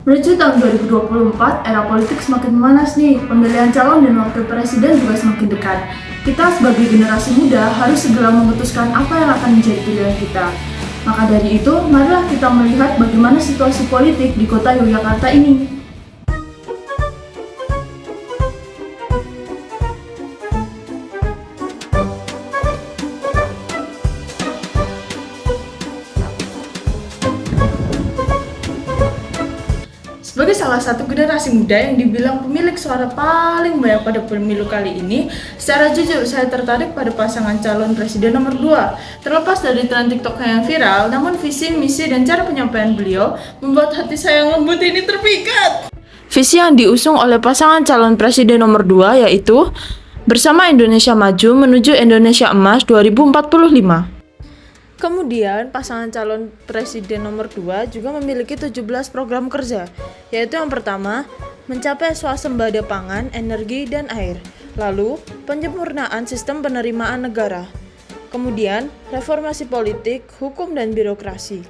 Menuju tahun 2024, era politik semakin memanas nih. Pemilihan calon dan wakil presiden juga semakin dekat. Kita sebagai generasi muda harus segera memutuskan apa yang akan menjadi pilihan kita. Maka dari itu, marilah kita melihat bagaimana situasi politik di kota Yogyakarta ini. Sebagai salah satu generasi muda yang dibilang pemilik suara paling banyak pada pemilu kali ini, secara jujur saya tertarik pada pasangan calon presiden nomor 2. Terlepas dari tren TikTok yang viral, namun visi, misi, dan cara penyampaian beliau membuat hati saya yang lembut ini terpikat. Visi yang diusung oleh pasangan calon presiden nomor 2 yaitu Bersama Indonesia Maju Menuju Indonesia Emas 2045. Kemudian, pasangan calon presiden nomor 2 juga memiliki 17 program kerja, yaitu yang pertama, mencapai swasembada pangan, energi, dan air. Lalu, penyempurnaan sistem penerimaan negara. Kemudian, reformasi politik, hukum, dan birokrasi.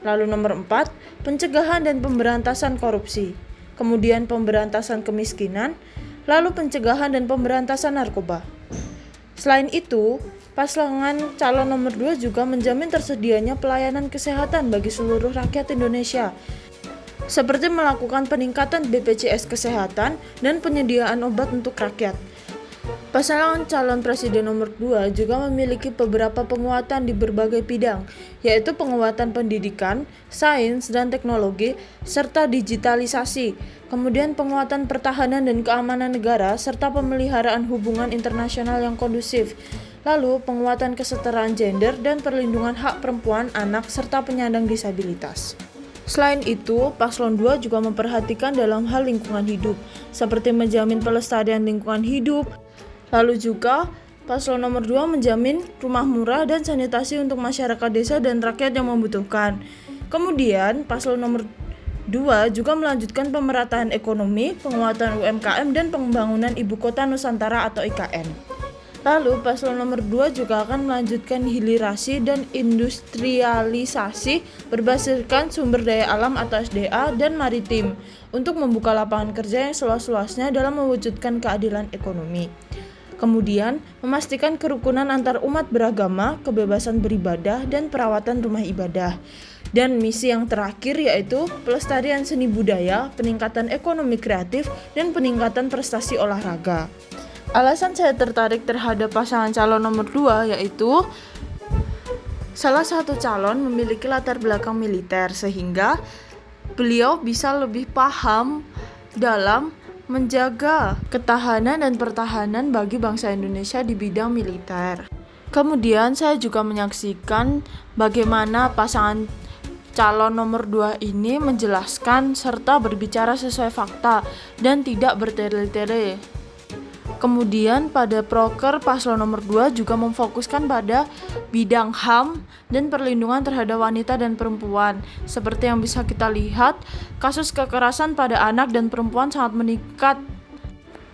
Lalu nomor 4, pencegahan dan pemberantasan korupsi. Kemudian pemberantasan kemiskinan, lalu pencegahan dan pemberantasan narkoba. Selain itu, pasangan calon nomor 2 juga menjamin tersedianya pelayanan kesehatan bagi seluruh rakyat Indonesia, seperti melakukan peningkatan BPJS Kesehatan dan penyediaan obat untuk rakyat. Pasangan calon presiden nomor 2 juga memiliki beberapa penguatan di berbagai bidang, yaitu penguatan pendidikan, sains dan teknologi, serta digitalisasi, kemudian penguatan pertahanan dan keamanan negara, serta pemeliharaan hubungan internasional yang kondusif, lalu penguatan kesetaraan gender dan perlindungan hak perempuan, anak, serta penyandang disabilitas. Selain itu, Paslon 2 juga memperhatikan dalam hal lingkungan hidup, seperti menjamin pelestarian lingkungan hidup. Lalu juga, Paslon nomor 2 menjamin rumah murah dan sanitasi untuk masyarakat desa dan rakyat yang membutuhkan. Kemudian, Paslon nomor 2 juga melanjutkan pemerataan ekonomi, penguatan UMKM, dan pembangunan Ibu Kota Nusantara atau IKN. Lalu, Paslon nomor 2 juga akan melanjutkan hilirisasi dan industrialisasi berbasiskan sumber daya alam atau SDA dan maritim untuk membuka lapangan kerja yang seluas-luasnya dalam mewujudkan keadilan ekonomi. Kemudian, memastikan kerukunan antar umat beragama, kebebasan beribadah, dan perawatan rumah ibadah. Dan misi yang terakhir yaitu pelestarian seni budaya, peningkatan ekonomi kreatif, dan peningkatan prestasi olahraga. Alasan saya tertarik terhadap pasangan calon nomor 2 yaitu salah satu calon memiliki latar belakang militer sehingga beliau bisa lebih paham dalam menjaga ketahanan dan pertahanan bagi bangsa Indonesia di bidang militer. Kemudian saya juga menyaksikan bagaimana pasangan calon nomor 2 ini menjelaskan serta berbicara sesuai fakta dan tidak bertele-tele. Kemudian pada proker paslon nomor 2 juga memfokuskan pada bidang HAM dan perlindungan terhadap wanita dan perempuan. Seperti yang bisa kita lihat, kasus kekerasan pada anak dan perempuan sangat meningkat,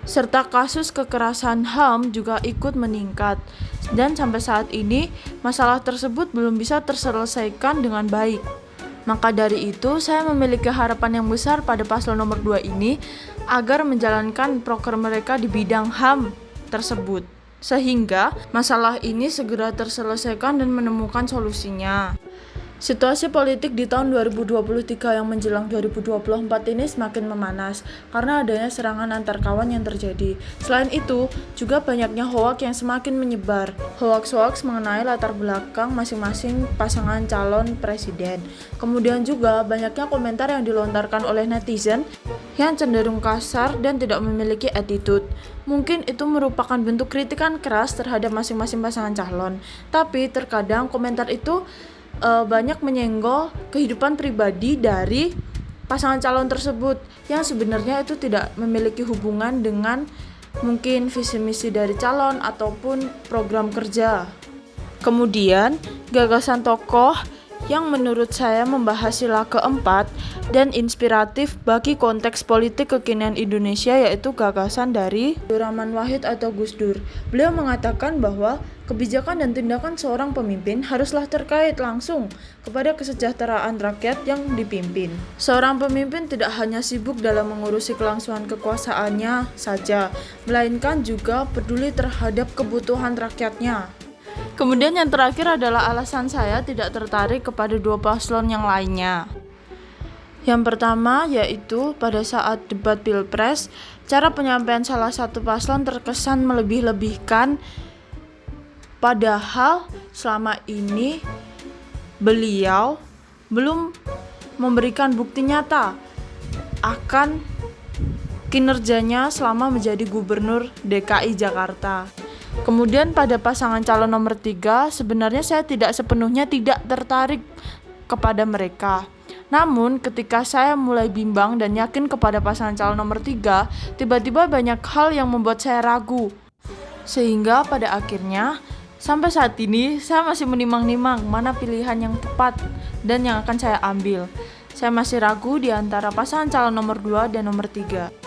serta kasus kekerasan HAM juga ikut meningkat. Dan sampai saat ini, masalah tersebut belum bisa terselesaikan dengan baik. Maka dari itu, saya memiliki harapan yang besar pada paslon nomor 2 ini agar menjalankan proker mereka di bidang HAM tersebut, sehingga masalah ini segera terselesaikan dan menemukan solusinya. Situasi politik di tahun 2023 yang menjelang 2024 ini semakin memanas karena adanya serangan antar kawan yang terjadi. Selain itu, juga banyaknya hoaks yang semakin menyebar. Hoaks mengenai latar belakang masing-masing pasangan calon presiden. Kemudian juga banyaknya komentar yang dilontarkan oleh netizen yang cenderung kasar dan tidak memiliki attitude. Mungkin itu merupakan bentuk kritikan keras terhadap masing-masing pasangan calon. Tapi terkadang komentar itu banyak menyenggol kehidupan pribadi dari pasangan calon tersebut yang sebenarnya itu tidak memiliki hubungan dengan mungkin visi misi dari calon ataupun program kerja. Kemudian, gagasan tokoh yang menurut saya membahas sila keempat dan inspiratif bagi konteks politik kekinian Indonesia, yaitu gagasan dari Abdurrahman Wahid atau Gus Dur. Beliau mengatakan bahwa kebijakan dan tindakan seorang pemimpin haruslah terkait langsung kepada kesejahteraan rakyat yang dipimpin. Seorang pemimpin tidak hanya sibuk dalam mengurusi kelangsungan kekuasaannya saja, melainkan juga peduli terhadap kebutuhan rakyatnya. Kemudian yang terakhir adalah alasan saya tidak tertarik kepada dua paslon yang lainnya. Yang pertama yaitu pada saat debat Pilpres, cara penyampaian salah satu paslon terkesan melebih-lebihkan, padahal selama ini beliau belum memberikan bukti nyata akan kinerjanya selama menjadi gubernur DKI Jakarta. Kemudian pada pasangan calon nomor 3, sebenarnya saya tidak sepenuhnya tidak tertarik kepada mereka. Namun ketika saya mulai bimbang dan yakin kepada pasangan calon nomor 3, tiba-tiba banyak hal yang membuat saya ragu. Sehingga pada akhirnya, sampai saat ini saya masih menimang-nimang mana pilihan yang tepat dan yang akan saya ambil. Saya masih ragu di antara pasangan calon nomor 2 dan nomor 3.